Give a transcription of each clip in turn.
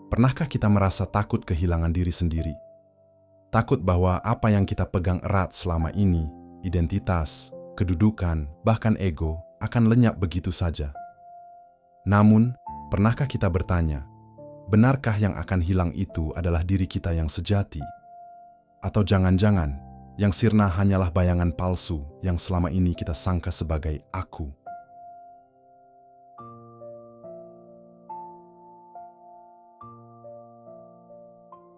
Pernahkah kita merasa takut kehilangan diri sendiri? Takut bahwa apa yang kita pegang erat selama ini, identitas, kedudukan, bahkan ego, akan lenyap begitu saja. Namun, pernahkah kita bertanya, benarkah yang akan hilang itu adalah diri kita yang sejati? Atau jangan-jangan, yang sirna hanyalah bayangan palsu yang selama ini kita sangka sebagai aku?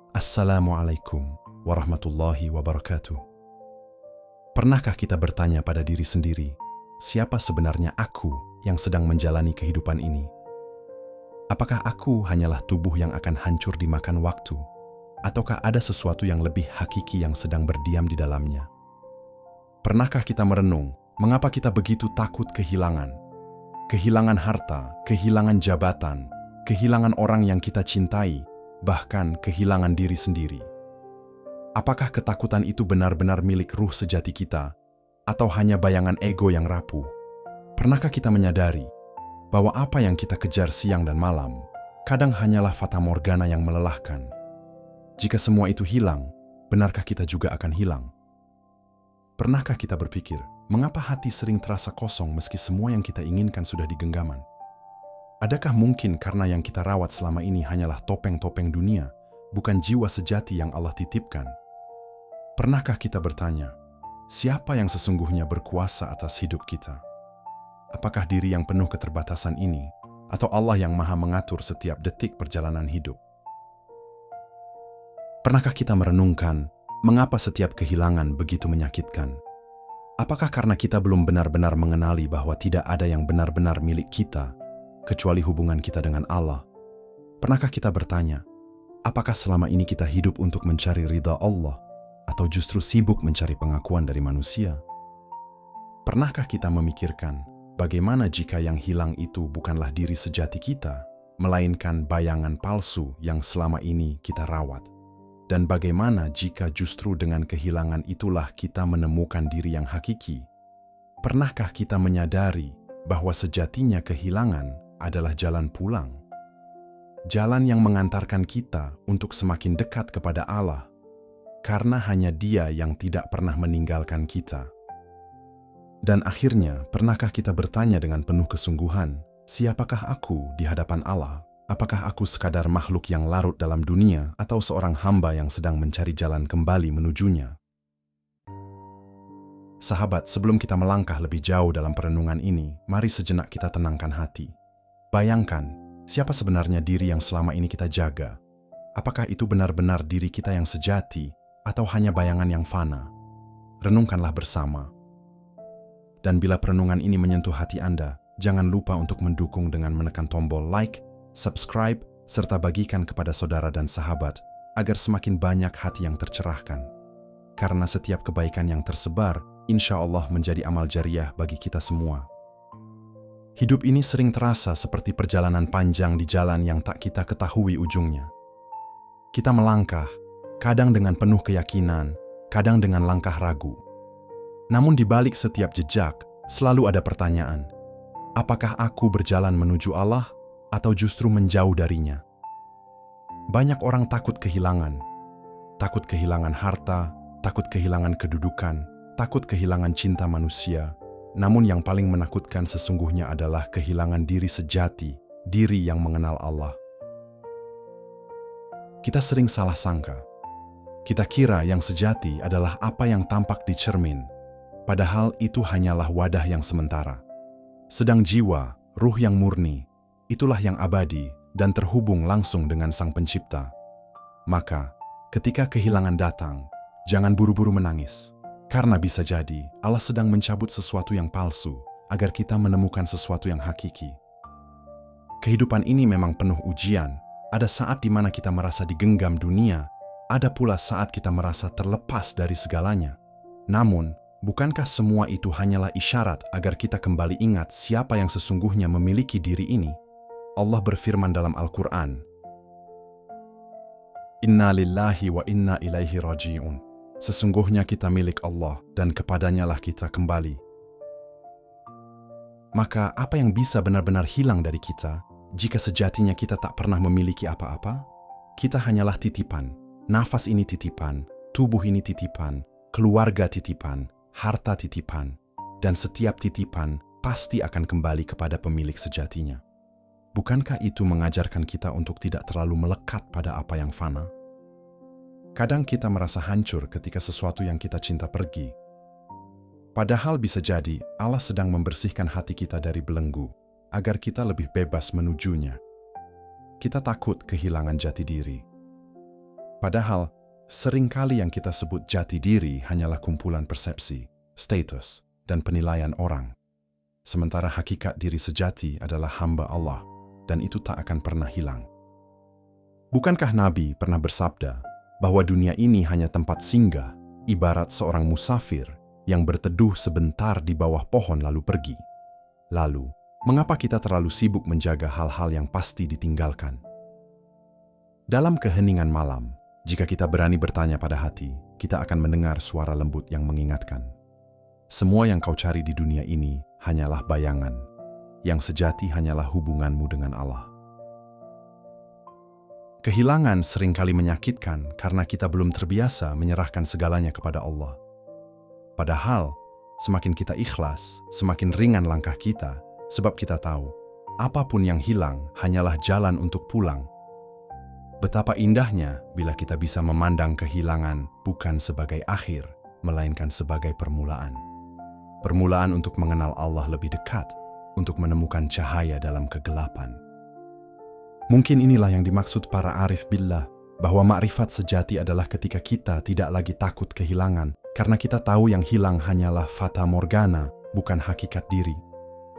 Assalamualaikum warahmatullahi wabarakatuh. Pernahkah kita bertanya pada diri sendiri, siapa sebenarnya aku yang sedang menjalani kehidupan ini? Apakah aku hanyalah tubuh yang akan hancur dimakan waktu? Ataukah ada sesuatu yang lebih hakiki yang sedang berdiam di dalamnya? Pernahkah kita merenung, mengapa kita begitu takut kehilangan? Kehilangan harta, kehilangan jabatan, kehilangan orang yang kita cintai, bahkan kehilangan diri sendiri. Apakah ketakutan itu benar-benar milik ruh sejati kita, atau hanya bayangan ego yang rapuh? Pernahkah kita menyadari bahwa apa yang kita kejar siang dan malam kadang hanyalah fatamorgana yang melelahkan? Jika semua itu hilang, benarkah kita juga akan hilang? Pernahkah kita berpikir, mengapa hati sering terasa kosong meski semua yang kita inginkan sudah di genggaman? Adakah mungkin karena yang kita rawat selama ini hanyalah topeng-topeng dunia, bukan jiwa sejati yang Allah titipkan? Pernahkah kita bertanya, siapa yang sesungguhnya berkuasa atas hidup kita? Apakah diri yang penuh keterbatasan ini, atau Allah yang maha mengatur setiap detik perjalanan hidup? Pernahkah kita merenungkan, mengapa setiap kehilangan begitu menyakitkan? Apakah karena kita belum benar-benar mengenali bahwa tidak ada yang benar-benar milik kita, kecuali hubungan kita dengan Allah? Pernahkah kita bertanya, apakah selama ini kita hidup untuk mencari ridha Allah, atau justru sibuk mencari pengakuan dari manusia? Pernahkah kita memikirkan, bagaimana jika yang hilang itu bukanlah diri sejati kita, melainkan bayangan palsu yang selama ini kita rawat? Dan bagaimana jika justru dengan kehilangan itulah kita menemukan diri yang hakiki? Pernahkah kita menyadari bahwa sejatinya kehilangan adalah jalan pulang? Jalan yang mengantarkan kita untuk semakin dekat kepada Allah, karena hanya Dia yang tidak pernah meninggalkan kita. Dan akhirnya, pernahkah kita bertanya dengan penuh kesungguhan, siapakah aku di hadapan Allah? Apakah aku sekadar makhluk yang larut dalam dunia atau seorang hamba yang sedang mencari jalan kembali menujunya? Sahabat, sebelum kita melangkah lebih jauh dalam perenungan ini, mari sejenak kita tenangkan hati. Bayangkan, siapa sebenarnya diri yang selama ini kita jaga? Apakah itu benar-benar diri kita yang sejati atau hanya bayangan yang fana? Renungkanlah bersama. Dan bila perenungan ini menyentuh hati Anda, jangan lupa untuk mendukung dengan menekan tombol like, subscribe, serta bagikan kepada saudara dan sahabat agar semakin banyak hati yang tercerahkan. Karena setiap kebaikan yang tersebar, insya Allah menjadi amal jariah bagi kita semua. Hidup ini sering terasa seperti perjalanan panjang di jalan yang tak kita ketahui ujungnya. Kita melangkah, kadang dengan penuh keyakinan, kadang dengan langkah ragu. Namun di balik setiap jejak, selalu ada pertanyaan, apakah aku berjalan menuju Allah atau justru menjauh darinya? Banyak orang takut kehilangan harta, takut kehilangan kedudukan, takut kehilangan cinta manusia. Namun yang paling menakutkan sesungguhnya adalah kehilangan diri sejati, diri yang mengenal Allah. Kita sering salah sangka. Kita kira yang sejati adalah apa yang tampak di cermin, padahal itu hanyalah wadah yang sementara. Sedang jiwa, ruh yang murni, itulah yang abadi dan terhubung langsung dengan Sang Pencipta. Maka, ketika kehilangan datang, jangan buru-buru menangis. Karena bisa jadi Allah sedang mencabut sesuatu yang palsu agar kita menemukan sesuatu yang hakiki. Kehidupan ini memang penuh ujian. Ada saat di mana kita merasa digenggam dunia, ada pula saat kita merasa terlepas dari segalanya. Namun, bukankah semua itu hanyalah isyarat agar kita kembali ingat siapa yang sesungguhnya memiliki diri ini? Allah berfirman dalam Al-Quran, Inna lillahi wa inna ilaihi raji'un. Sesungguhnya kita milik Allah dan kepadanya lah kita kembali. Maka apa yang bisa benar-benar hilang dari kita jika sejatinya kita tak pernah memiliki apa-apa? kita hanyalah titipan. Nafas ini titipan, tubuh ini titipan, keluarga titipan, harta titipan, dan setiap titipan pasti akan kembali kepada pemilik sejatinya. Bukankah itu mengajarkan kita untuk tidak terlalu melekat pada apa yang fana? Kadang kita merasa hancur ketika sesuatu yang kita cinta pergi. Padahal bisa jadi Allah sedang membersihkan hati kita dari belenggu, agar kita lebih bebas menujunya. Kita takut kehilangan jati diri. Padahal, seringkali yang kita sebut jati diri hanyalah kumpulan persepsi, status, dan penilaian orang. Sementara hakikat diri sejati adalah hamba Allah, dan itu tak akan pernah hilang. Bukankah Nabi pernah bersabda bahwa dunia ini hanya tempat singgah, ibarat seorang musafir yang berteduh sebentar di bawah pohon lalu pergi? Lalu, mengapa kita terlalu sibuk menjaga hal-hal yang pasti ditinggalkan? Dalam keheningan malam, jika kita berani bertanya pada hati, kita akan mendengar suara lembut yang mengingatkan. Semua yang kau cari di dunia ini hanyalah bayangan. Yang sejati hanyalah hubunganmu dengan Allah. Kehilangan seringkali menyakitkan karena kita belum terbiasa menyerahkan segalanya kepada Allah. Padahal, semakin kita ikhlas, semakin ringan langkah kita, sebab kita tahu, apapun yang hilang hanyalah jalan untuk pulang. Betapa indahnya bila kita bisa memandang kehilangan bukan sebagai akhir, melainkan sebagai permulaan. Permulaan untuk mengenal Allah lebih dekat, untuk menemukan cahaya dalam kegelapan. Mungkin inilah yang dimaksud para arif billah, bahwa makrifat sejati adalah ketika kita tidak lagi takut kehilangan, karena kita tahu yang hilang hanyalah fata morgana, bukan hakikat diri.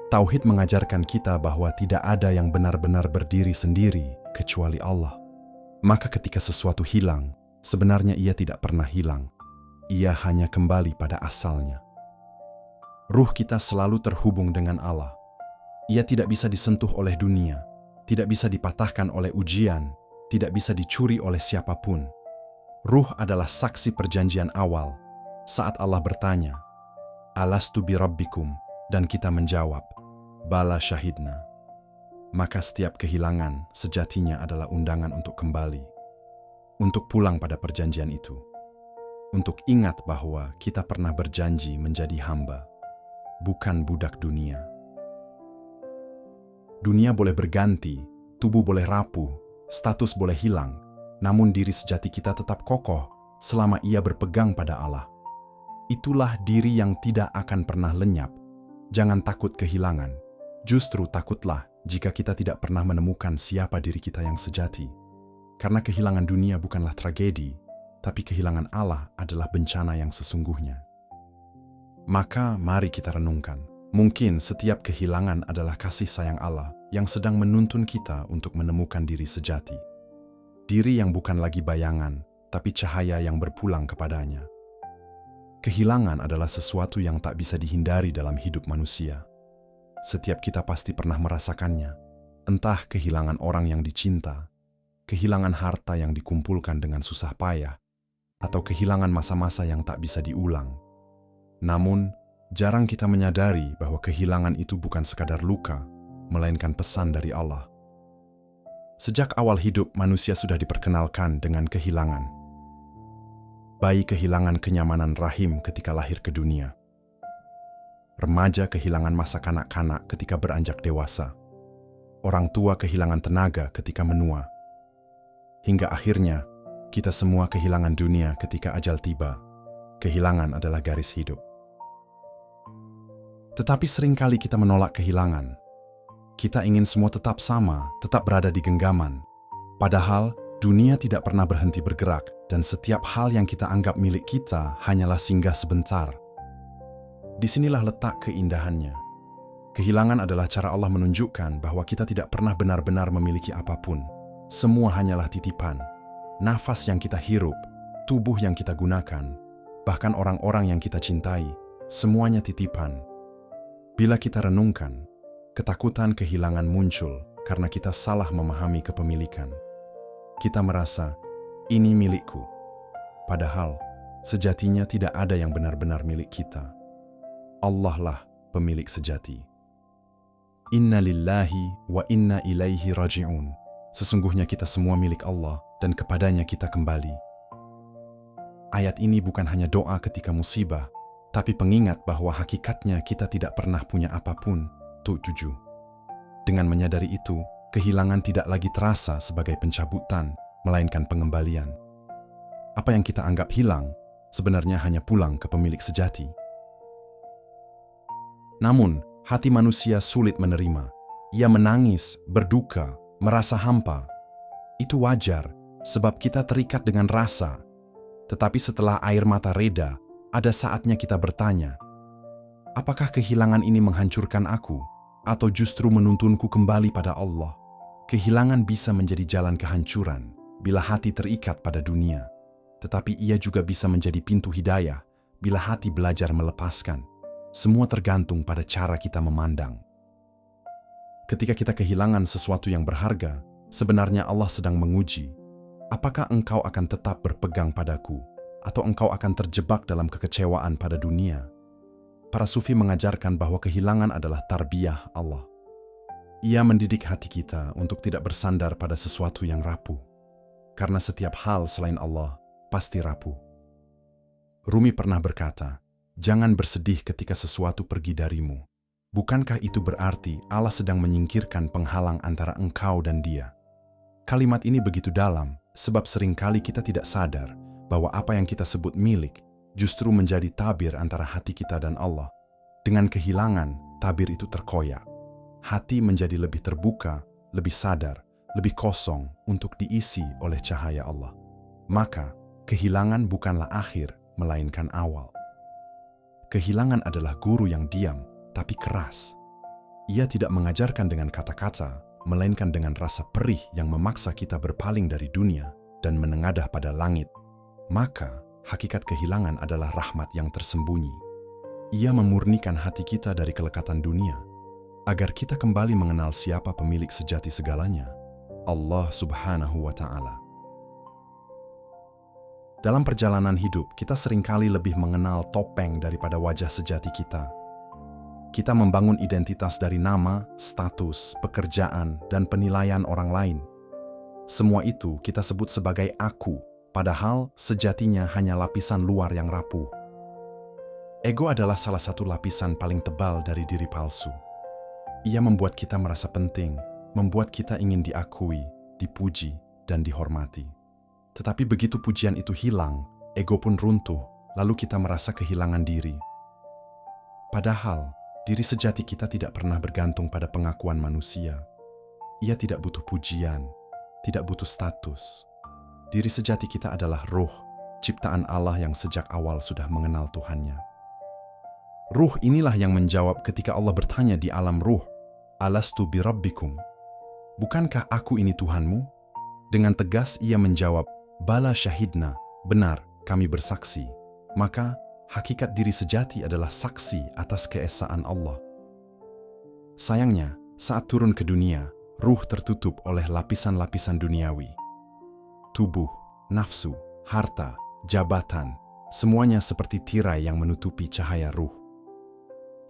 Tauhid mengajarkan kita bahwa tidak ada yang benar-benar berdiri sendiri, kecuali Allah. Maka ketika sesuatu hilang, sebenarnya ia tidak pernah hilang. Ia hanya kembali pada asalnya. Ruh kita selalu terhubung dengan Allah. Ia tidak bisa disentuh oleh dunia, tidak bisa dipatahkan oleh ujian, tidak bisa dicuri oleh siapapun. Ruh adalah saksi perjanjian awal. Saat Allah bertanya, "Alastu bi rabbikum?" dan kita menjawab, "Bala syahidna." Maka setiap kehilangan sejatinya adalah undangan untuk kembali, untuk pulang pada perjanjian itu, untuk ingat bahwa kita pernah berjanji menjadi hamba, bukan budak dunia. Dunia boleh berganti, tubuh boleh rapuh, status boleh hilang, namun diri sejati kita tetap kokoh selama ia berpegang pada Allah. Itulah diri yang tidak akan pernah lenyap. Jangan takut kehilangan. Justru takutlah jika kita tidak pernah menemukan siapa diri kita yang sejati. Karena kehilangan dunia bukanlah tragedi, tapi kehilangan Allah adalah bencana yang sesungguhnya. Maka mari kita renungkan. Mungkin setiap kehilangan adalah kasih sayang Allah yang sedang menuntun kita untuk menemukan diri sejati. Diri yang bukan lagi bayangan, tapi cahaya yang berpulang kepadanya. Kehilangan adalah sesuatu yang tak bisa dihindari dalam hidup manusia. Setiap kita pasti pernah merasakannya, entah kehilangan orang yang dicinta, kehilangan harta yang dikumpulkan dengan susah payah, atau kehilangan masa-masa yang tak bisa diulang. Namun, jarang kita menyadari bahwa kehilangan itu bukan sekadar luka, melainkan pesan dari Allah. Sejak awal hidup, manusia sudah diperkenalkan dengan kehilangan. Bayi kehilangan kenyamanan rahim ketika lahir ke dunia. Remaja kehilangan masa kanak-kanak ketika beranjak dewasa. Orang tua kehilangan tenaga ketika menua. Hingga akhirnya, kita semua kehilangan dunia ketika ajal tiba. Kehilangan adalah garis hidup. Tetapi seringkali kita menolak kehilangan. Kita ingin semua tetap sama, tetap berada di genggaman. Padahal, dunia tidak pernah berhenti bergerak, dan setiap hal yang kita anggap milik kita hanyalah singgah sebentar. Disinilah letak keindahannya. Kehilangan adalah cara Allah menunjukkan bahwa kita tidak pernah benar-benar memiliki apapun. Semua hanyalah titipan. Nafas yang kita hirup, tubuh yang kita gunakan, bahkan orang-orang yang kita cintai, semuanya titipan. Bila kita renungkan, ketakutan kehilangan muncul karena kita salah memahami kepemilikan. Kita merasa, ini milikku. Padahal, sejatinya tidak ada yang benar-benar milik kita. Allah lah pemilik sejati. Inna lillahi wa inna ilaihi raji'un. Sesungguhnya kita semua milik Allah dan kepadanya kita kembali. Ayat ini bukan hanya doa ketika musibah, tapi pengingat bahwa hakikatnya kita tidak pernah punya apapun. 7. Dengan menyadari itu, kehilangan tidak lagi terasa sebagai pencabutan, melainkan pengembalian. Apa yang kita anggap hilang, sebenarnya hanya pulang ke pemilik sejati. Namun, hati manusia sulit menerima. Ia menangis, berduka, merasa hampa. Itu wajar, sebab kita terikat dengan rasa. Tetapi setelah air mata reda, ada saatnya kita bertanya, apakah kehilangan ini menghancurkan aku, atau justru menuntunku kembali pada Allah? Kehilangan bisa menjadi jalan kehancuran bila hati terikat pada dunia. Tetapi ia juga bisa menjadi pintu hidayah bila hati belajar melepaskan. Semua tergantung pada cara kita memandang. Ketika kita kehilangan sesuatu yang berharga, sebenarnya Allah sedang menguji, apakah engkau akan tetap berpegang padaku, atau engkau akan terjebak dalam kekecewaan pada dunia? Para sufi mengajarkan bahwa kehilangan adalah tarbiyah Allah. Ia mendidik hati kita untuk tidak bersandar pada sesuatu yang rapuh, karena setiap hal selain Allah pasti rapuh. Rumi pernah berkata, jangan bersedih ketika sesuatu pergi darimu. Bukankah itu berarti Allah sedang menyingkirkan penghalang antara engkau dan Dia? Kalimat ini begitu dalam, sebab seringkali kita tidak sadar bahwa apa yang kita sebut milik justru menjadi tabir antara hati kita dan Allah. Dengan kehilangan, tabir itu terkoyak. Hati menjadi lebih terbuka, lebih sadar, lebih kosong untuk diisi oleh cahaya Allah. Maka, kehilangan bukanlah akhir, melainkan awal. Kehilangan adalah guru yang diam, tapi keras. Ia tidak mengajarkan dengan kata-kata, melainkan dengan rasa perih yang memaksa kita berpaling dari dunia dan menengadah pada langit. Maka, hakikat kehilangan adalah rahmat yang tersembunyi. Ia memurnikan hati kita dari kelekatan dunia, agar kita kembali mengenal siapa pemilik sejati segalanya, Allah Subhanahu wa Ta'ala. Dalam perjalanan hidup, kita seringkali lebih mengenal topeng daripada wajah sejati kita. Kita membangun identitas dari nama, status, pekerjaan, dan penilaian orang lain. Semua itu kita sebut sebagai aku, padahal sejatinya hanya lapisan luar yang rapuh. Ego adalah salah satu lapisan paling tebal dari diri palsu. Ia membuat kita merasa penting, membuat kita ingin diakui, dipuji, dan dihormati. Tetapi begitu pujian itu hilang, ego pun runtuh, lalu kita merasa kehilangan diri. Padahal, diri sejati kita tidak pernah bergantung pada pengakuan manusia. Ia tidak butuh pujian, tidak butuh status. Diri sejati kita adalah ruh, ciptaan Allah yang sejak awal sudah mengenal Tuhannya. Ruh inilah yang menjawab ketika Allah bertanya di alam ruh, Alastu birabbikum? Bukankah aku ini Tuhanmu? Dengan tegas ia menjawab, Bala syahidna, benar, kami bersaksi. Maka, hakikat diri sejati adalah saksi atas keesaan Allah. Sayangnya, saat turun ke dunia, ruh tertutup oleh lapisan-lapisan duniawi. Tubuh, nafsu, harta, jabatan, semuanya seperti tirai yang menutupi cahaya ruh.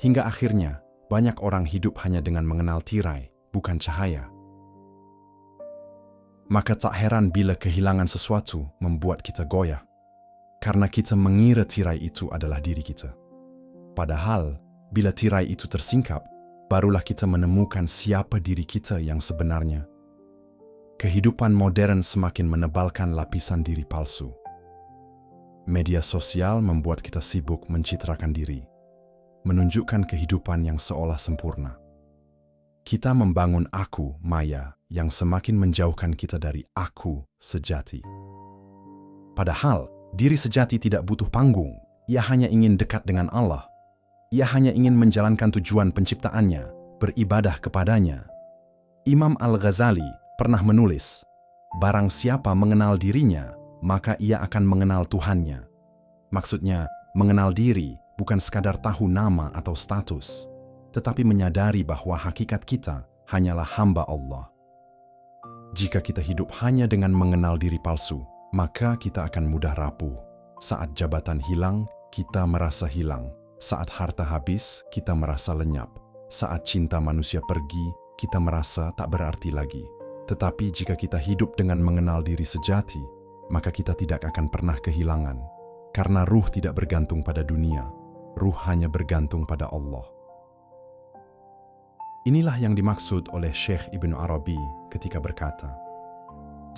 Hingga akhirnya, banyak orang hidup hanya dengan mengenal tirai, bukan cahaya. Maka tak heran bila kehilangan sesuatu membuat kita goyah, karena kita mengira tirai itu adalah diri kita. Padahal, bila tirai itu tersingkap, barulah kita menemukan siapa diri kita yang sebenarnya. Kehidupan modern semakin menebalkan lapisan diri palsu. Media sosial membuat kita sibuk mencitrakan diri, menunjukkan kehidupan yang seolah sempurna. Kita membangun aku, maya, yang semakin menjauhkan kita dari aku, sejati. Padahal, diri sejati tidak butuh panggung. Ia hanya ingin dekat dengan Allah. Ia hanya ingin menjalankan tujuan penciptaannya, beribadah kepadanya. Imam Al-Ghazali pernah menulis, barang siapa mengenal dirinya, maka ia akan mengenal Tuhannya. Maksudnya, mengenal diri bukan sekadar tahu nama atau status, tetapi menyadari bahwa hakikat kita hanyalah hamba Allah. Jika kita hidup hanya dengan mengenal diri palsu, maka kita akan mudah rapuh. Saat jabatan hilang, kita merasa hilang. Saat harta habis, kita merasa lenyap. Saat cinta manusia pergi, kita merasa tak berarti lagi. Tetapi jika kita hidup dengan mengenal diri sejati, maka kita tidak akan pernah kehilangan. Karena ruh tidak bergantung pada dunia, ruh hanya bergantung pada Allah. Inilah yang dimaksud oleh Syekh Ibnu Arabi ketika berkata,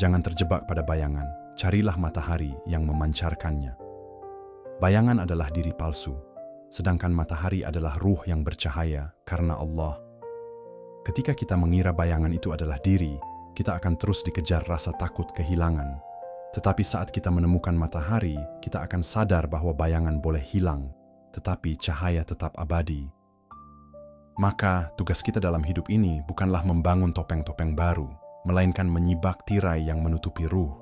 "Jangan terjebak pada bayangan, carilah matahari yang memancarkannya." Bayangan adalah diri palsu, sedangkan matahari adalah ruh yang bercahaya karena Allah. Ketika kita mengira bayangan itu adalah diri, kita akan terus dikejar rasa takut kehilangan. Tetapi saat kita menemukan matahari, kita akan sadar bahwa bayangan boleh hilang, tetapi cahaya tetap abadi. Maka tugas kita dalam hidup ini bukanlah membangun topeng-topeng baru, melainkan menyibak tirai yang menutupi ruh.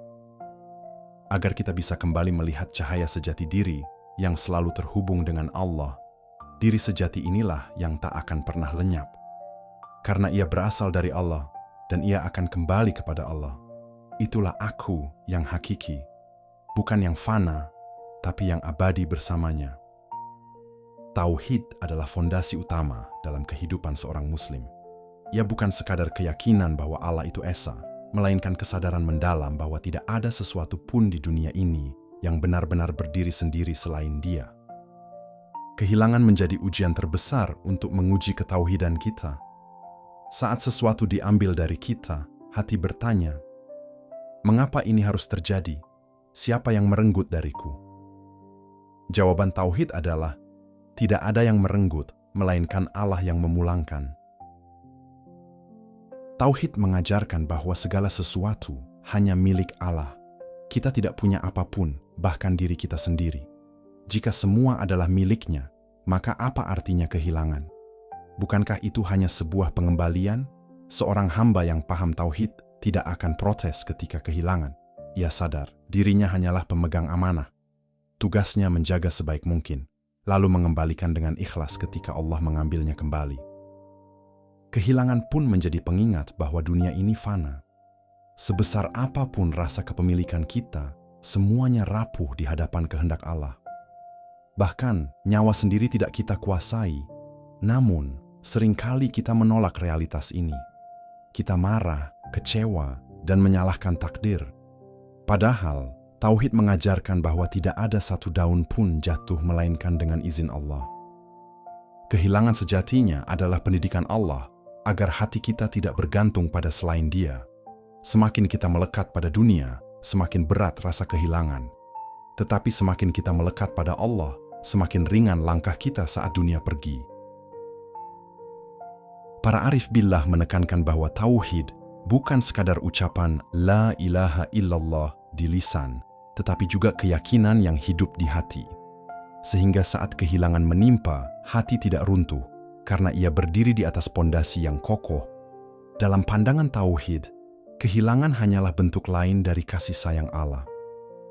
Agar kita bisa kembali melihat cahaya sejati diri yang selalu terhubung dengan Allah. Diri sejati inilah yang tak akan pernah lenyap. Karena ia berasal dari Allah, dan ia akan kembali kepada Allah. Itulah aku yang hakiki, bukan yang fana, tapi yang abadi bersamanya. Tauhid adalah fondasi utama dalam kehidupan seorang muslim. Ia bukan sekadar keyakinan bahwa Allah itu esa, melainkan kesadaran mendalam bahwa tidak ada sesuatu pun di dunia ini yang benar-benar berdiri sendiri selain Dia. Kehilangan menjadi ujian terbesar untuk menguji ketauhidan kita. Saat sesuatu diambil dari kita, hati bertanya, "Mengapa ini harus terjadi? Siapa yang merenggut dariku?" Jawaban tauhid adalah, tidak ada yang merenggut, melainkan Allah yang memulangkan. Tauhid mengajarkan bahwa segala sesuatu hanya milik Allah. Kita tidak punya apapun, bahkan diri kita sendiri. Jika semua adalah miliknya, maka apa artinya kehilangan? Bukankah itu hanya sebuah pengembalian? Seorang hamba yang paham tauhid tidak akan protes ketika kehilangan. Ia sadar dirinya hanyalah pemegang amanah. Tugasnya menjaga sebaik mungkin, lalu mengembalikan dengan ikhlas ketika Allah mengambilnya kembali. Kehilangan pun menjadi pengingat bahwa dunia ini fana. Sebesar apapun rasa kepemilikan kita, semuanya rapuh di hadapan kehendak Allah. Bahkan nyawa sendiri tidak kita kuasai. Namun, seringkali kita menolak realitas ini. Kita marah, kecewa, dan menyalahkan takdir. Padahal, tauhid mengajarkan bahwa tidak ada satu daun pun jatuh melainkan dengan izin Allah. Kehilangan sejatinya adalah pendidikan Allah agar hati kita tidak bergantung pada selain Dia. Semakin kita melekat pada dunia, semakin berat rasa kehilangan. Tetapi semakin kita melekat pada Allah, semakin ringan langkah kita saat dunia pergi. Para arif billah menekankan bahwa tauhid bukan sekadar ucapan la ilaha illallah di lisan, tetapi juga keyakinan yang hidup di hati. Sehingga saat kehilangan menimpa, hati tidak runtuh, karena ia berdiri di atas pondasi yang kokoh. Dalam pandangan tauhid, kehilangan hanyalah bentuk lain dari kasih sayang Allah.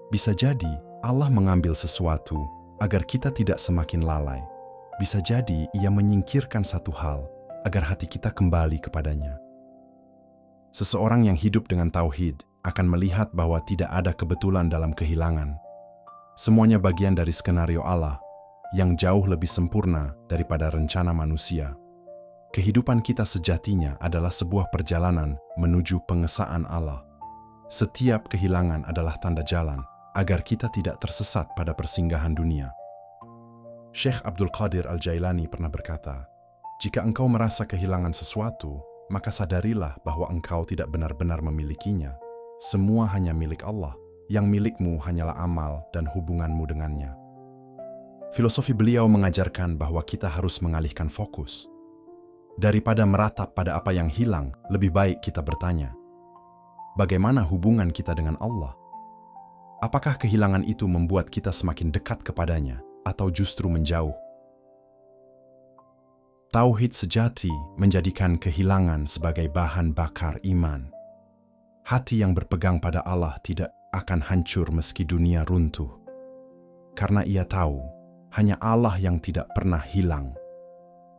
Bisa jadi Allah mengambil sesuatu agar kita tidak semakin lalai. Bisa jadi ia menyingkirkan satu hal agar hati kita kembali kepadanya. Seseorang yang hidup dengan tauhid akan melihat bahwa tidak ada kebetulan dalam kehilangan. Semuanya bagian dari skenario Allah yang jauh lebih sempurna daripada rencana manusia. Kehidupan kita sejatinya adalah sebuah perjalanan menuju pengesaan Allah. Setiap kehilangan adalah tanda jalan agar kita tidak tersesat pada persinggahan dunia. Syekh Abdul Qadir Al-Jailani pernah berkata, "Jika engkau merasa kehilangan sesuatu, maka sadarilah bahwa engkau tidak benar-benar memilikinya. Semua hanya milik Allah. Yang milikmu hanyalah amal dan hubunganmu dengannya." Filosofi beliau mengajarkan bahwa kita harus mengalihkan fokus. Daripada meratap pada apa yang hilang, lebih baik kita bertanya, bagaimana hubungan kita dengan Allah? Apakah kehilangan itu membuat kita semakin dekat kepadanya atau justru menjauh? Tauhid sejati menjadikan kehilangan sebagai bahan bakar iman. Hati yang berpegang pada Allah tidak akan hancur meski dunia runtuh. Karena ia tahu, hanya Allah yang tidak pernah hilang.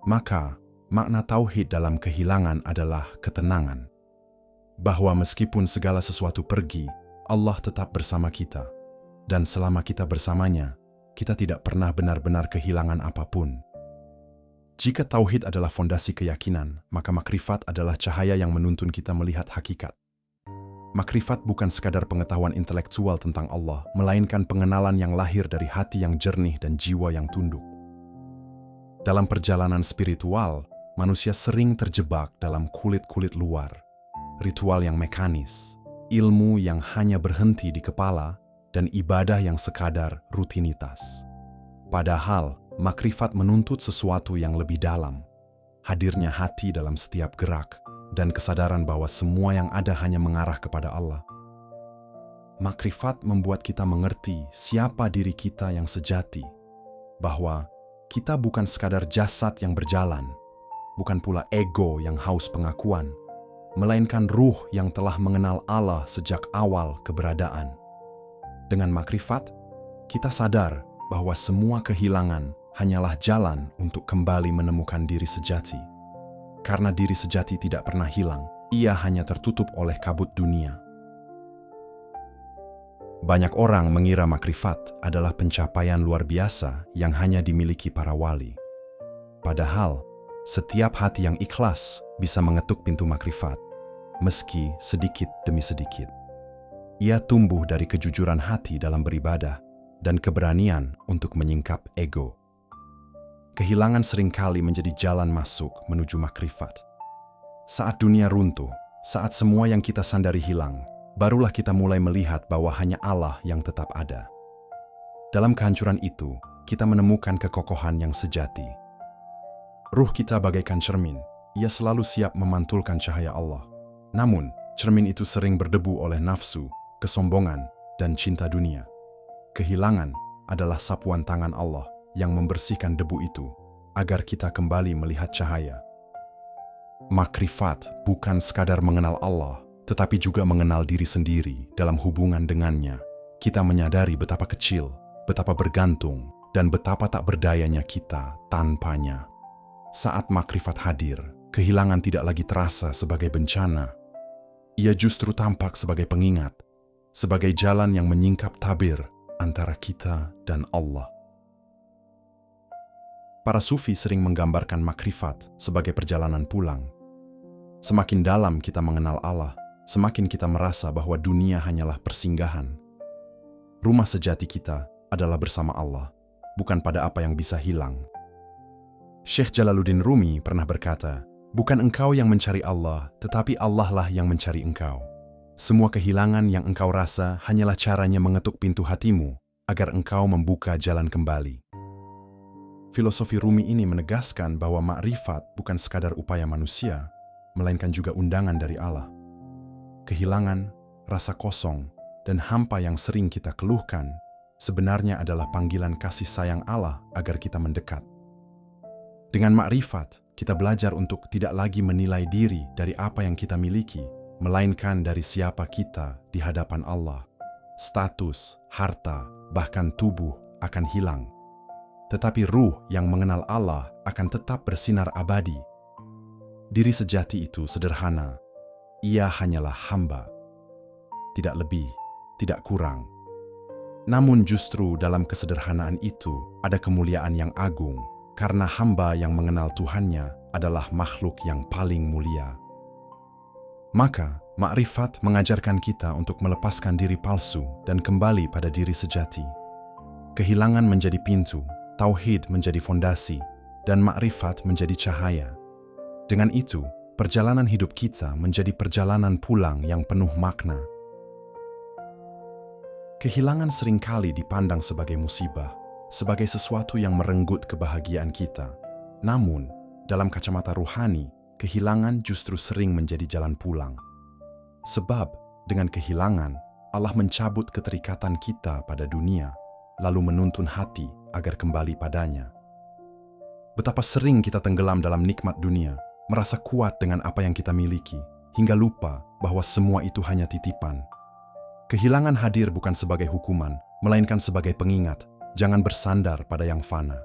Maka, makna tauhid dalam kehilangan adalah ketenangan. Bahwa meskipun segala sesuatu pergi, Allah tetap bersama kita. Dan selama kita bersamanya, kita tidak pernah benar-benar kehilangan apapun. Jika tauhid adalah fondasi keyakinan, maka makrifat adalah cahaya yang menuntun kita melihat hakikat. Makrifat bukan sekadar pengetahuan intelektual tentang Allah, melainkan pengenalan yang lahir dari hati yang jernih dan jiwa yang tunduk. Dalam perjalanan spiritual, manusia sering terjebak dalam kulit-kulit luar, ritual yang mekanis, ilmu yang hanya berhenti di kepala, dan ibadah yang sekadar rutinitas. Padahal, makrifat menuntut sesuatu yang lebih dalam, hadirnya hati dalam setiap gerak, dan kesadaran bahwa semua yang ada hanya mengarah kepada Allah. Makrifat membuat kita mengerti siapa diri kita yang sejati, bahwa kita bukan sekadar jasad yang berjalan, bukan pula ego yang haus pengakuan, melainkan ruh yang telah mengenal Allah sejak awal keberadaan. Dengan makrifat, kita sadar bahwa semua kehilangan hanyalah jalan untuk kembali menemukan diri sejati. Karena diri sejati tidak pernah hilang, ia hanya tertutup oleh kabut dunia. Banyak orang mengira makrifat adalah pencapaian luar biasa yang hanya dimiliki para wali. Padahal, setiap hati yang ikhlas bisa mengetuk pintu makrifat, meski sedikit demi sedikit. Ia tumbuh dari kejujuran hati dalam beribadah dan keberanian untuk menyingkap ego. Kehilangan seringkali menjadi jalan masuk menuju makrifat. Saat dunia runtuh, saat semua yang kita sandari hilang, barulah kita mulai melihat bahwa hanya Allah yang tetap ada. Dalam kehancuran itu, kita menemukan kekokohan yang sejati. Ruh kita bagaikan cermin, ia selalu siap memantulkan cahaya Allah. Namun, cermin itu sering berdebu oleh nafsu, kesombongan, dan cinta dunia. Kehilangan adalah sapuan tangan Allah yang membersihkan debu itu, agar kita kembali melihat cahaya. Makrifat bukan sekadar mengenal Allah, tetapi juga mengenal diri sendiri dalam hubungan dengannya. Kita menyadari betapa kecil, betapa bergantung, dan betapa tak berdayanya kita tanpanya. Saat makrifat hadir, kehilangan tidak lagi terasa sebagai bencana. Ia justru tampak sebagai pengingat, sebagai jalan yang menyingkap tabir antara kita dan Allah. Para sufi sering menggambarkan makrifat sebagai perjalanan pulang. Semakin dalam kita mengenal Allah, semakin kita merasa bahwa dunia hanyalah persinggahan. Rumah sejati kita adalah bersama Allah, bukan pada apa yang bisa hilang. Syekh Jalaluddin Rumi pernah berkata, "Bukan engkau yang mencari Allah, tetapi Allah lah yang mencari engkau." Semua kehilangan yang engkau rasa hanyalah caranya mengetuk pintu hatimu agar engkau membuka jalan kembali. Filosofi Rumi ini menegaskan bahwa makrifat bukan sekadar upaya manusia, melainkan juga undangan dari Allah. Kehilangan, rasa kosong, dan hampa yang sering kita keluhkan sebenarnya adalah panggilan kasih sayang Allah agar kita mendekat. Dengan makrifat, kita belajar untuk tidak lagi menilai diri dari apa yang kita miliki, melainkan dari siapa kita di hadapan Allah. Status, harta, bahkan tubuh akan hilang. Tetapi ruh yang mengenal Allah akan tetap bersinar abadi. Diri sejati itu sederhana. Ia hanyalah hamba. Tidak lebih, tidak kurang. Namun justru dalam kesederhanaan itu ada kemuliaan yang agung, karena hamba yang mengenal Tuhannya adalah makhluk yang paling mulia. Maka, makrifat mengajarkan kita untuk melepaskan diri palsu dan kembali pada diri sejati. Kehilangan menjadi pintu, tauhid menjadi fondasi, dan makrifat menjadi cahaya. Dengan itu, perjalanan hidup kita menjadi perjalanan pulang yang penuh makna. Kehilangan seringkali dipandang sebagai musibah, sebagai sesuatu yang merenggut kebahagiaan kita. Namun, dalam kacamata ruhani, kehilangan justru sering menjadi jalan pulang. Sebab, dengan kehilangan, Allah mencabut keterikatan kita pada dunia, lalu menuntun hati agar kembali padanya. Betapa sering kita tenggelam dalam nikmat dunia, merasa kuat dengan apa yang kita miliki, hingga lupa bahwa semua itu hanya titipan. Kehilangan hadir bukan sebagai hukuman, melainkan sebagai pengingat, jangan bersandar pada yang fana.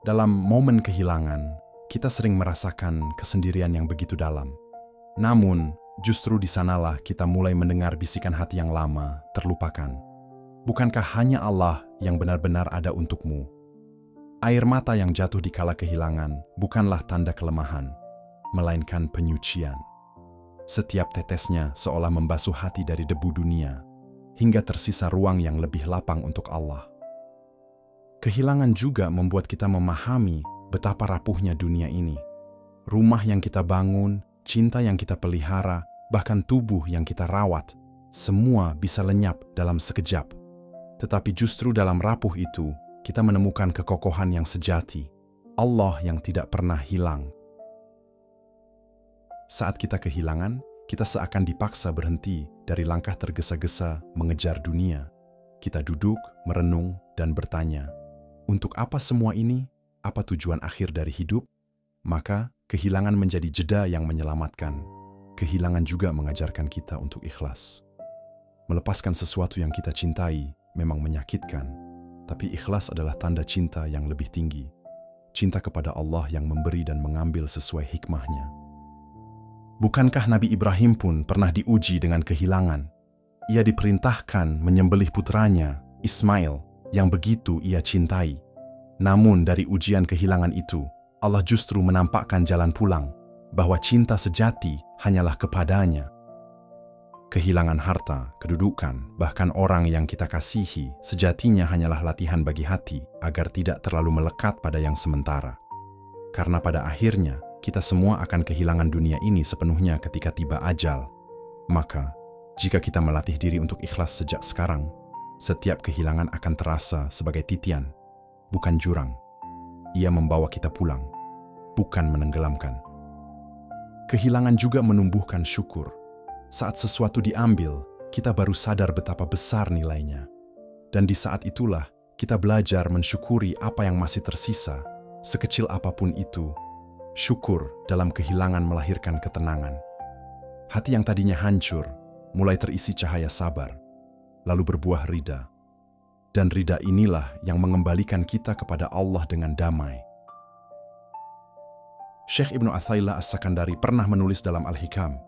Dalam momen kehilangan, kita sering merasakan kesendirian yang begitu dalam. Namun, justru di sanalah kita mulai mendengar bisikan hati yang lama terlupakan. Bukankah hanya Allah yang benar-benar ada untukmu? Air mata yang jatuh di kala kehilangan bukanlah tanda kelemahan, melainkan penyucian. Setiap tetesnya seolah membasuh hati dari debu dunia, hingga tersisa ruang yang lebih lapang untuk Allah. Kehilangan juga membuat kita memahami betapa rapuhnya dunia ini. Rumah yang kita bangun, cinta yang kita pelihara, bahkan tubuh yang kita rawat, semua bisa lenyap dalam sekejap. Tetapi justru dalam rapuh itu, kita menemukan kekokohan yang sejati, Allah yang tidak pernah hilang. Saat kita kehilangan, kita seakan dipaksa berhenti dari langkah tergesa-gesa mengejar dunia. Kita duduk, merenung, dan bertanya, untuk apa semua ini? Apa tujuan akhir dari hidup? Maka, kehilangan menjadi jeda yang menyelamatkan. Kehilangan juga mengajarkan kita untuk ikhlas. Melepaskan sesuatu yang kita cintai memang menyakitkan, tapi ikhlas adalah tanda cinta yang lebih tinggi. Cinta kepada Allah yang memberi dan mengambil sesuai hikmahnya. Bukankah Nabi Ibrahim pun pernah diuji dengan kehilangan? Ia diperintahkan menyembelih putranya, Ismail, yang begitu ia cintai. Namun dari ujian kehilangan itu, Allah justru menampakkan jalan pulang, bahwa cinta sejati hanyalah kepadanya. Kehilangan harta, kedudukan, bahkan orang yang kita kasihi, sejatinya hanyalah latihan bagi hati agar tidak terlalu melekat pada yang sementara. Karena pada akhirnya, kita semua akan kehilangan dunia ini sepenuhnya ketika tiba ajal. Maka, jika kita melatih diri untuk ikhlas sejak sekarang, setiap kehilangan akan terasa sebagai titian, bukan jurang. Ia membawa kita pulang, bukan menenggelamkan. Kehilangan juga menumbuhkan syukur. Saat sesuatu diambil, kita baru sadar betapa besar nilainya. Dan di saat itulah, kita belajar mensyukuri apa yang masih tersisa, sekecil apapun itu. Syukur dalam kehilangan melahirkan ketenangan. Hati yang tadinya hancur, mulai terisi cahaya sabar, lalu berbuah ridha. Dan ridha inilah yang mengembalikan kita kepada Allah dengan damai. Syekh Ibnu Athaillah As-Sakandari pernah menulis dalam Al-Hikam,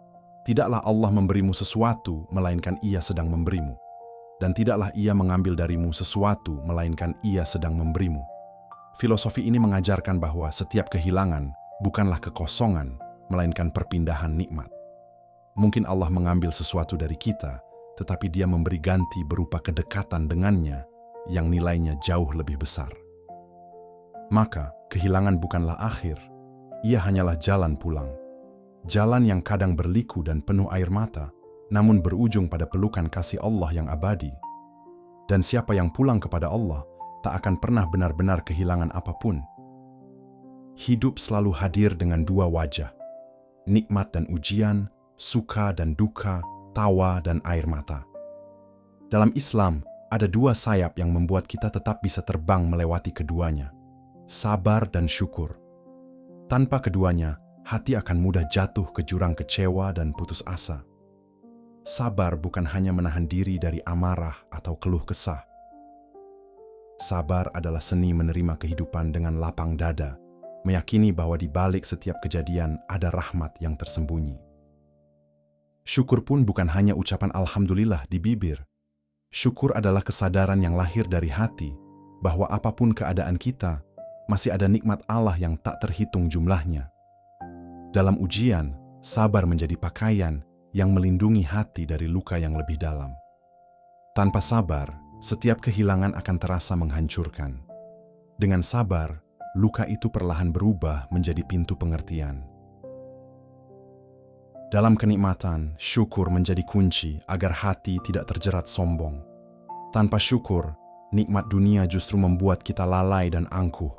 tidaklah Allah memberimu sesuatu, melainkan Ia sedang memberimu. Dan tidaklah Ia mengambil darimu sesuatu, melainkan Ia sedang memberimu. Filosofi ini mengajarkan bahwa setiap kehilangan bukanlah kekosongan, melainkan perpindahan nikmat. Mungkin Allah mengambil sesuatu dari kita, tetapi Dia memberi ganti berupa kedekatan dengannya yang nilainya jauh lebih besar. Maka, kehilangan bukanlah akhir, ia hanyalah jalan pulang. Jalan yang kadang berliku dan penuh air mata, namun berujung pada pelukan kasih Allah yang abadi. Dan siapa yang pulang kepada Allah, tak akan pernah benar-benar kehilangan apapun. Hidup selalu hadir dengan dua wajah, nikmat dan ujian, suka dan duka, tawa dan air mata. Dalam Islam, ada dua sayap yang membuat kita tetap bisa terbang melewati keduanya, sabar dan syukur. Tanpa keduanya, hati akan mudah jatuh ke jurang kecewa dan putus asa. Sabar bukan hanya menahan diri dari amarah atau keluh kesah. Sabar adalah seni menerima kehidupan dengan lapang dada, meyakini bahwa di balik setiap kejadian ada rahmat yang tersembunyi. Syukur pun bukan hanya ucapan alhamdulillah di bibir. Syukur adalah kesadaran yang lahir dari hati, bahwa apapun keadaan kita, masih ada nikmat Allah yang tak terhitung jumlahnya. Dalam ujian, sabar menjadi pakaian yang melindungi hati dari luka yang lebih dalam. Tanpa sabar, setiap kehilangan akan terasa menghancurkan. Dengan sabar, luka itu perlahan berubah menjadi pintu pengertian. Dalam kenikmatan, syukur menjadi kunci agar hati tidak terjerat sombong. Tanpa syukur, nikmat dunia justru membuat kita lalai dan angkuh.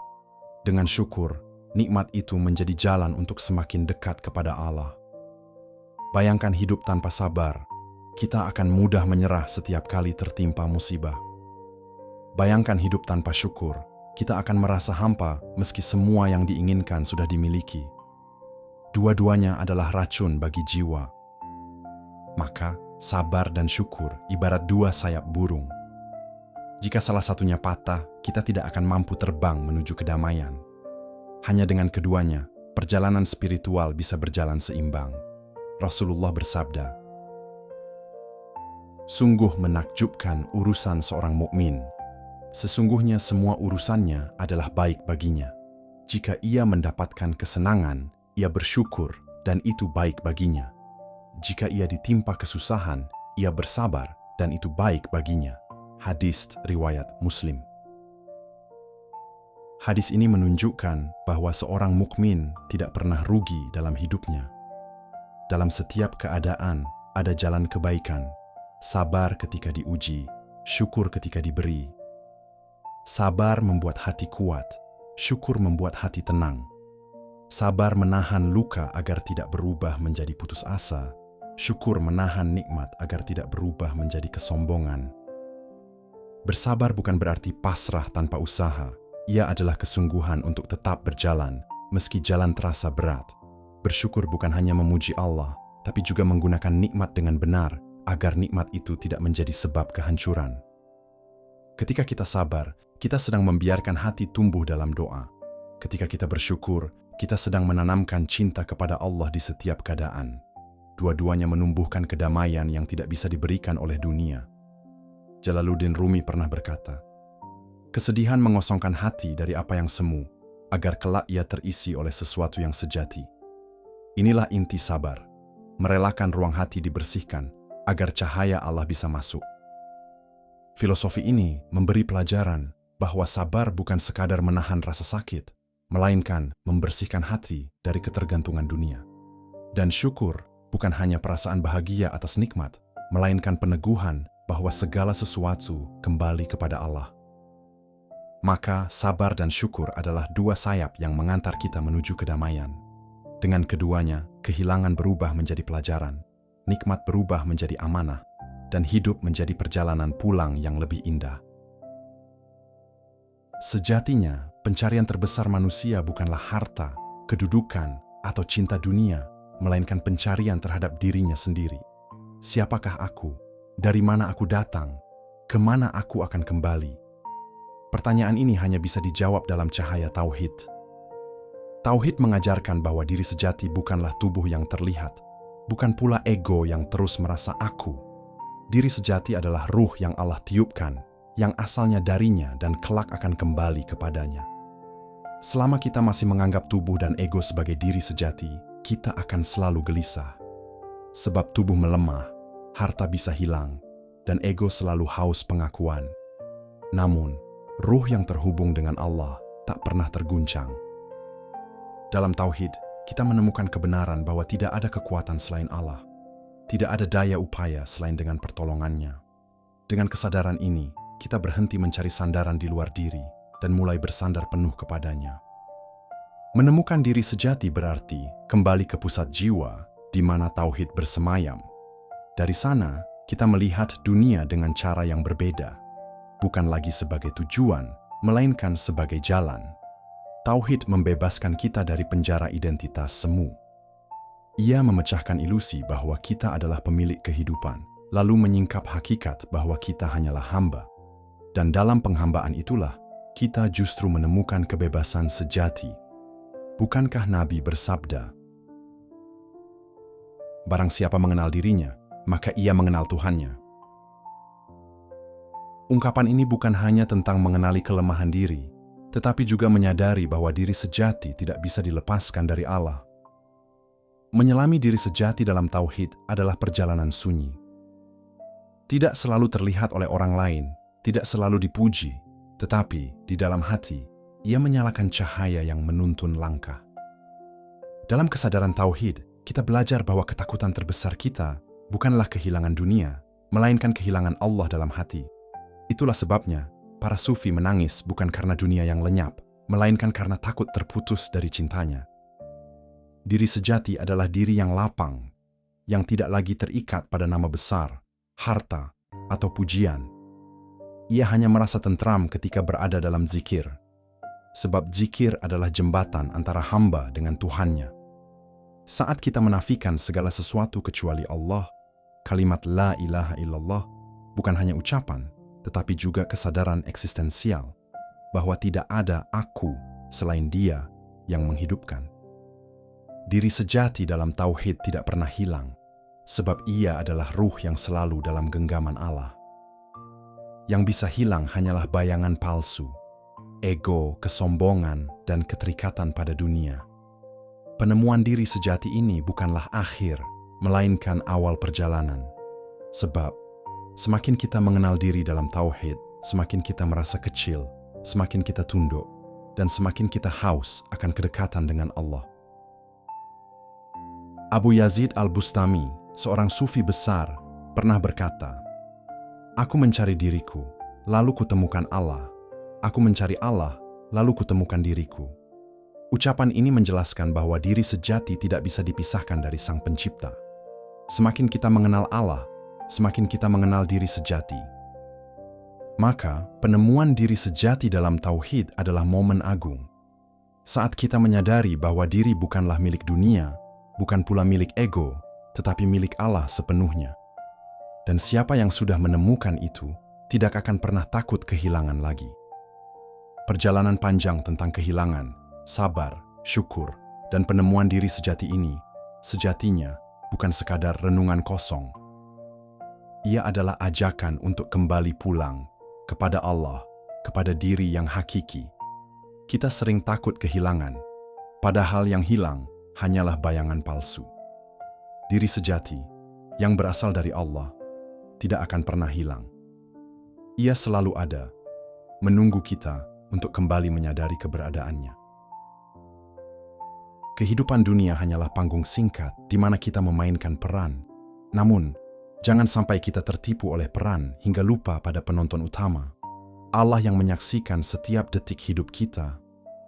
Dengan syukur, nikmat itu menjadi jalan untuk semakin dekat kepada Allah. Bayangkan hidup tanpa sabar, kita akan mudah menyerah setiap kali tertimpa musibah. Bayangkan hidup tanpa syukur, kita akan merasa hampa meski semua yang diinginkan sudah dimiliki. Dua-duanya adalah racun bagi jiwa. Maka, sabar dan syukur ibarat dua sayap burung. Jika salah satunya patah, kita tidak akan mampu terbang menuju kedamaian. Hanya dengan keduanya, perjalanan spiritual bisa berjalan seimbang. Rasulullah bersabda, "Sungguh menakjubkan urusan seorang mukmin. Sesungguhnya semua urusannya adalah baik baginya. Jika ia mendapatkan kesenangan, ia bersyukur dan itu baik baginya. jika ia ditimpa kesusahan, ia bersabar dan itu baik baginya. Hadis riwayat Muslim. Hadis ini menunjukkan bahwa seorang mukmin tidak pernah rugi dalam hidupnya. Dalam setiap keadaan ada jalan kebaikan, sabar ketika diuji, syukur ketika diberi. Sabar membuat hati kuat, syukur membuat hati tenang. Sabar menahan luka agar tidak berubah menjadi putus asa, syukur menahan nikmat agar tidak berubah menjadi kesombongan. Bersabar bukan berarti pasrah tanpa usaha. Ia adalah kesungguhan untuk tetap berjalan, meski jalan terasa berat. Bersyukur bukan hanya memuji Allah, tapi juga menggunakan nikmat dengan benar, agar nikmat itu tidak menjadi sebab kehancuran. Ketika kita sabar, kita sedang membiarkan hati tumbuh dalam doa. Ketika kita bersyukur, kita sedang menanamkan cinta kepada Allah di setiap keadaan. Dua-duanya menumbuhkan kedamaian yang tidak bisa diberikan oleh dunia. Jalaluddin Rumi pernah berkata, "Kesedihan mengosongkan hati dari apa yang semu, agar kelak ia terisi oleh sesuatu yang sejati." Inilah inti sabar, merelakan ruang hati dibersihkan, agar cahaya Allah bisa masuk. Filosofi ini memberi pelajaran bahwa sabar bukan sekadar menahan rasa sakit, melainkan membersihkan hati dari ketergantungan dunia. Dan syukur bukan hanya perasaan bahagia atas nikmat, melainkan peneguhan bahwa segala sesuatu kembali kepada Allah. Maka sabar dan syukur adalah dua sayap yang mengantar kita menuju kedamaian. Dengan keduanya, kehilangan berubah menjadi pelajaran, nikmat berubah menjadi amanah, dan hidup menjadi perjalanan pulang yang lebih indah. Sejatinya, pencarian terbesar manusia bukanlah harta, kedudukan, atau cinta dunia, melainkan pencarian terhadap dirinya sendiri. Siapakah aku? Dari mana aku datang? Kemana aku akan kembali? Pertanyaan ini hanya bisa dijawab dalam cahaya tauhid. Tauhid mengajarkan bahwa diri sejati bukanlah tubuh yang terlihat, bukan pula ego yang terus merasa aku. Diri sejati adalah ruh yang Allah tiupkan, yang asalnya darinya dan kelak akan kembali kepadanya. Selama kita masih menganggap tubuh dan ego sebagai diri sejati, kita akan selalu gelisah. Sebab tubuh melemah, harta bisa hilang, dan ego selalu haus pengakuan. Namun, ruh yang terhubung dengan Allah tak pernah terguncang. Dalam tauhid, kita menemukan kebenaran bahwa tidak ada kekuatan selain Allah. Tidak ada daya upaya selain dengan pertolongannya. Dengan kesadaran ini, kita berhenti mencari sandaran di luar diri dan mulai bersandar penuh kepadanya. Menemukan diri sejati berarti kembali ke pusat jiwa di mana tauhid bersemayam. Dari sana, kita melihat dunia dengan cara yang berbeda. Bukan lagi sebagai tujuan, melainkan sebagai jalan. Tauhid membebaskan kita dari penjara identitas semu. Ia memecahkan ilusi bahwa kita adalah pemilik kehidupan, lalu menyingkap hakikat bahwa kita hanyalah hamba. Dan dalam penghambaan itulah, kita justru menemukan kebebasan sejati. Bukankah Nabi bersabda, "Barang siapa mengenal dirinya, maka ia mengenal Tuhannya." Ungkapan ini bukan hanya tentang mengenali kelemahan diri, tetapi juga menyadari bahwa diri sejati tidak bisa dilepaskan dari Allah. Menyelami diri sejati dalam tauhid adalah perjalanan sunyi. Tidak selalu terlihat oleh orang lain, tidak selalu dipuji, tetapi di dalam hati, ia menyalakan cahaya yang menuntun langkah. Dalam kesadaran tauhid, kita belajar bahwa ketakutan terbesar kita bukanlah kehilangan dunia, melainkan kehilangan Allah dalam hati. Itulah sebabnya, para sufi menangis bukan karena dunia yang lenyap, melainkan karena takut terputus dari cintanya. Diri sejati adalah diri yang lapang, yang tidak lagi terikat pada nama besar, harta, atau pujian. Ia hanya merasa tentram ketika berada dalam zikir, sebab zikir adalah jembatan antara hamba dengan Tuhannya. Saat kita menafikan segala sesuatu kecuali Allah, kalimat la ilaha illallah bukan hanya ucapan, tetapi juga kesadaran eksistensial bahwa tidak ada aku selain Dia yang menghidupkan. Diri sejati dalam tauhid tidak pernah hilang, sebab ia adalah ruh yang selalu dalam genggaman Allah. Yang bisa hilang hanyalah bayangan palsu, ego, kesombongan, dan keterikatan pada dunia. Penemuan diri sejati ini bukanlah akhir, melainkan awal perjalanan. Sebab, semakin kita mengenal diri dalam tauhid, semakin kita merasa kecil, semakin kita tunduk, dan semakin kita haus akan kedekatan dengan Allah. Abu Yazid Al-Bustami, seorang sufi besar, pernah berkata, "Aku mencari diriku, lalu kutemukan Allah. Aku mencari Allah, lalu kutemukan diriku." Ucapan ini menjelaskan bahwa diri sejati tidak bisa dipisahkan dari Sang Pencipta. Semakin kita mengenal Allah, semakin kita mengenal diri sejati. Maka, penemuan diri sejati dalam tauhid adalah momen agung. Saat kita menyadari bahwa diri bukanlah milik dunia, bukan pula milik ego, tetapi milik Allah sepenuhnya. Dan siapa yang sudah menemukan itu, tidak akan pernah takut kehilangan lagi. Perjalanan panjang tentang kehilangan, sabar, syukur, dan penemuan diri sejati ini, sejatinya bukan sekadar renungan kosong. Ia adalah ajakan untuk kembali pulang kepada Allah, kepada diri yang hakiki. Kita sering takut kehilangan, padahal yang hilang hanyalah bayangan palsu. Diri sejati yang berasal dari Allah tidak akan pernah hilang. Ia selalu ada, menunggu kita untuk kembali menyadari keberadaannya. Kehidupan dunia hanyalah panggung singkat di mana kita memainkan peran. Namun, jangan sampai kita tertipu oleh peran hingga lupa pada penonton utama. Allah yang menyaksikan setiap detik hidup kita.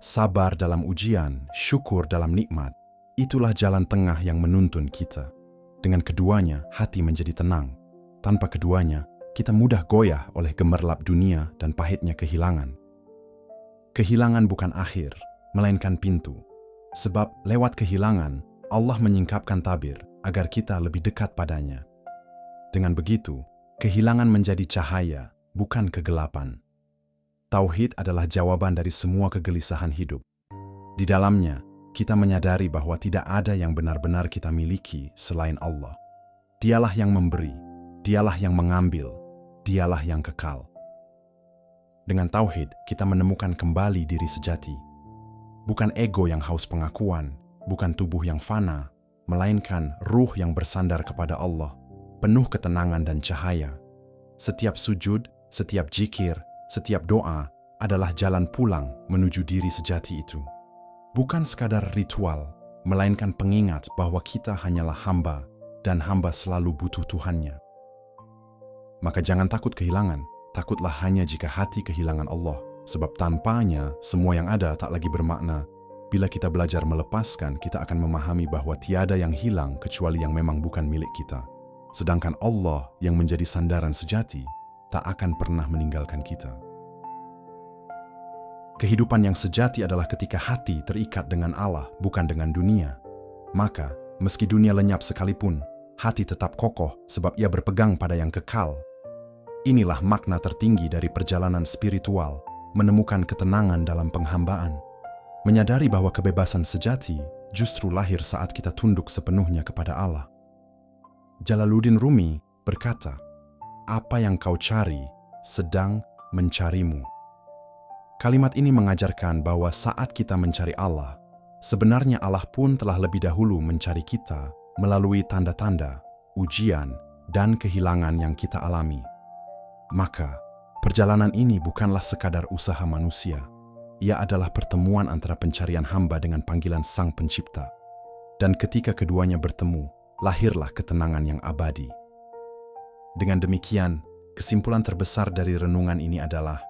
Sabar dalam ujian, syukur dalam nikmat. Itulah jalan tengah yang menuntun kita. Dengan keduanya, hati menjadi tenang. Tanpa keduanya, kita mudah goyah oleh gemerlap dunia dan pahitnya kehilangan. Kehilangan bukan akhir, melainkan pintu. Sebab lewat kehilangan, Allah menyingkapkan tabir agar kita lebih dekat padanya. Dengan begitu, kehilangan menjadi cahaya, bukan kegelapan. Tauhid adalah jawaban dari semua kegelisahan hidup. Di dalamnya, kita menyadari bahwa tidak ada yang benar-benar kita miliki selain Allah. Dialah yang memberi, Dialah yang mengambil, Dialah yang kekal. Dengan tauhid, kita menemukan kembali diri sejati. Bukan ego yang haus pengakuan, bukan tubuh yang fana, melainkan ruh yang bersandar kepada Allah, penuh ketenangan dan cahaya. Setiap sujud, setiap zikir, setiap doa adalah jalan pulang menuju diri sejati itu. Bukan sekadar ritual, melainkan pengingat bahwa kita hanyalah hamba dan hamba selalu butuh Tuhannya. Maka jangan takut kehilangan, takutlah hanya jika hati kehilangan Allah, sebab tanpanya semua yang ada tak lagi bermakna. Bila kita belajar melepaskan, kita akan memahami bahwa tiada yang hilang kecuali yang memang bukan milik kita. Sedangkan Allah yang menjadi sandaran sejati tak akan pernah meninggalkan kita. Kehidupan yang sejati adalah ketika hati terikat dengan Allah, bukan dengan dunia. Maka, meski dunia lenyap sekalipun, hati tetap kokoh sebab ia berpegang pada yang kekal. Inilah makna tertinggi dari perjalanan spiritual, menemukan ketenangan dalam penghambaan. Menyadari bahwa kebebasan sejati justru lahir saat kita tunduk sepenuhnya kepada Allah. Jalaluddin Rumi berkata, "Apa yang kau cari sedang mencarimu." Kalimat ini mengajarkan bahwa saat kita mencari Allah, sebenarnya Allah pun telah lebih dahulu mencari kita melalui tanda-tanda, ujian, dan kehilangan yang kita alami. Maka, perjalanan ini bukanlah sekadar usaha manusia. Ia adalah pertemuan antara pencarian hamba dengan panggilan Sang Pencipta. Dan ketika keduanya bertemu, lahirlah ketenangan yang abadi. Dengan demikian, kesimpulan terbesar dari renungan ini adalah,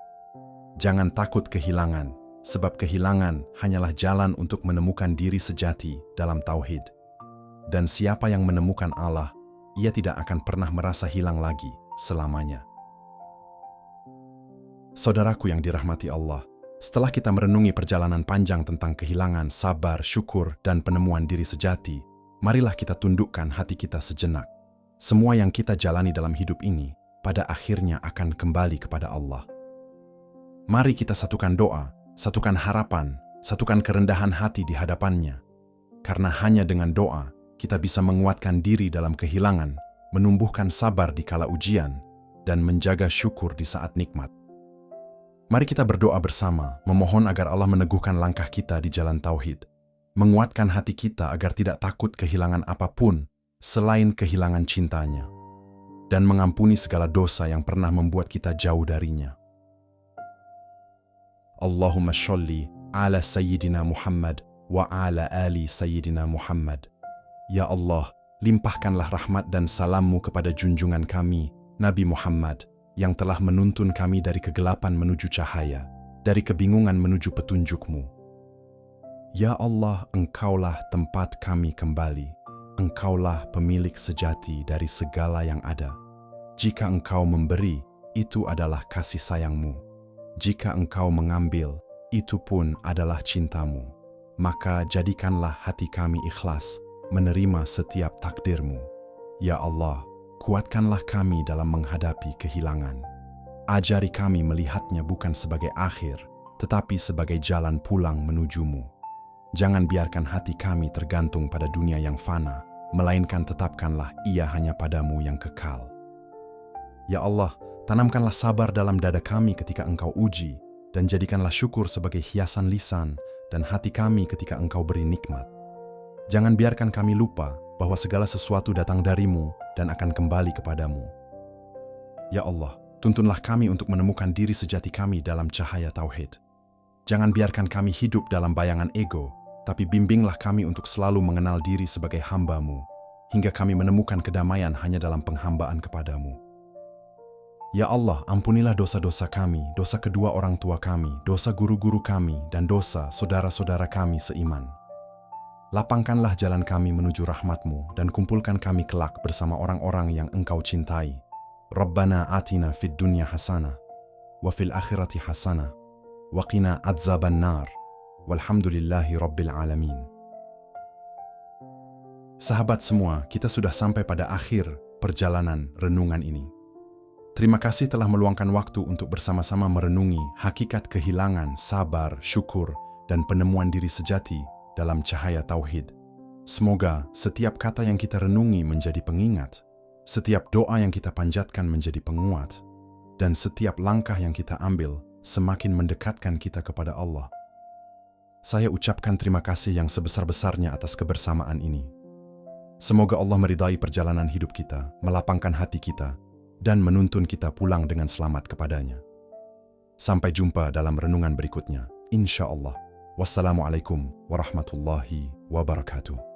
jangan takut kehilangan, sebab kehilangan hanyalah jalan untuk menemukan diri sejati dalam tauhid. Dan siapa yang menemukan Allah, ia tidak akan pernah merasa hilang lagi selamanya. Saudaraku yang dirahmati Allah, setelah kita merenungi perjalanan panjang tentang kehilangan, sabar, syukur, dan penemuan diri sejati, marilah kita tundukkan hati kita sejenak. Semua yang kita jalani dalam hidup ini, pada akhirnya akan kembali kepada Allah. Mari kita satukan doa, satukan harapan, satukan kerendahan hati di hadapannya. Karena hanya dengan doa, kita bisa menguatkan diri dalam kehilangan, menumbuhkan sabar di kala ujian, dan menjaga syukur di saat nikmat. Mari kita berdoa bersama, memohon agar Allah meneguhkan langkah kita di jalan tauhid, menguatkan hati kita agar tidak takut kehilangan apapun, selain kehilangan cintanya, dan mengampuni segala dosa yang pernah membuat kita jauh darinya. Allahumma sholli ala Sayyidina Muhammad wa ala ali Sayyidina Muhammad. Ya Allah, limpahkanlah rahmat dan salammu kepada junjungan kami, Nabi Muhammad, yang telah menuntun kami dari kegelapan menuju cahaya, dari kebingungan menuju petunjuk-Mu. Ya Allah, Engkaulah tempat kami kembali. Engkaulah pemilik sejati dari segala yang ada. Jika Engkau memberi, itu adalah kasih sayang-Mu. Jika Engkau mengambil, itu pun adalah cinta-Mu. Maka jadikanlah hati kami ikhlas menerima setiap takdir-Mu. Ya Allah, kuatkanlah kami dalam menghadapi kehilangan. Ajari kami melihatnya bukan sebagai akhir, tetapi sebagai jalan pulang menuju-Mu. Jangan biarkan hati kami tergantung pada dunia yang fana, melainkan tetapkanlah ia hanya pada-Mu yang kekal. Ya Allah, tanamkanlah sabar dalam dada kami ketika Engkau uji, dan jadikanlah syukur sebagai hiasan lisan dan hati kami ketika Engkau beri nikmat. Jangan biarkan kami lupa bahwa segala sesuatu datang dari-Mu dan akan kembali kepada-Mu. Ya Allah, tuntunlah kami untuk menemukan diri sejati kami dalam cahaya tauhid. Jangan biarkan kami hidup dalam bayangan ego, tapi bimbinglah kami untuk selalu mengenal diri sebagai hamba-Mu, hingga kami menemukan kedamaian hanya dalam penghambaan kepada-Mu. Ya Allah, ampunilah dosa-dosa kami, dosa kedua orang tua kami, dosa guru-guru kami, dan dosa saudara-saudara kami seiman. Lapangkanlah jalan kami menuju rahmat-Mu dan kumpulkan kami kelak bersama orang-orang yang Engkau cintai. Rabbana atina fid dunya hasanah, wa fil akhirati hasanah, wa qina adzaban nar, walhamdulillahi rabbil alamin. Sahabat semua, kita sudah sampai pada akhir perjalanan renungan ini. Terima kasih telah meluangkan waktu untuk bersama-sama merenungi hakikat kehilangan, sabar, syukur, dan penemuan diri sejati dalam cahaya tauhid. Semoga setiap kata yang kita renungi menjadi pengingat, setiap doa yang kita panjatkan menjadi penguat, dan setiap langkah yang kita ambil semakin mendekatkan kita kepada Allah. Saya ucapkan terima kasih yang sebesar-besarnya atas kebersamaan ini. Semoga Allah meridai perjalanan hidup kita, melapangkan hati kita, dan menuntun kita pulang dengan selamat kepadanya. Sampai jumpa dalam renungan berikutnya, insya Allah. Wassalamualaikum warahmatullahi wabarakatuh.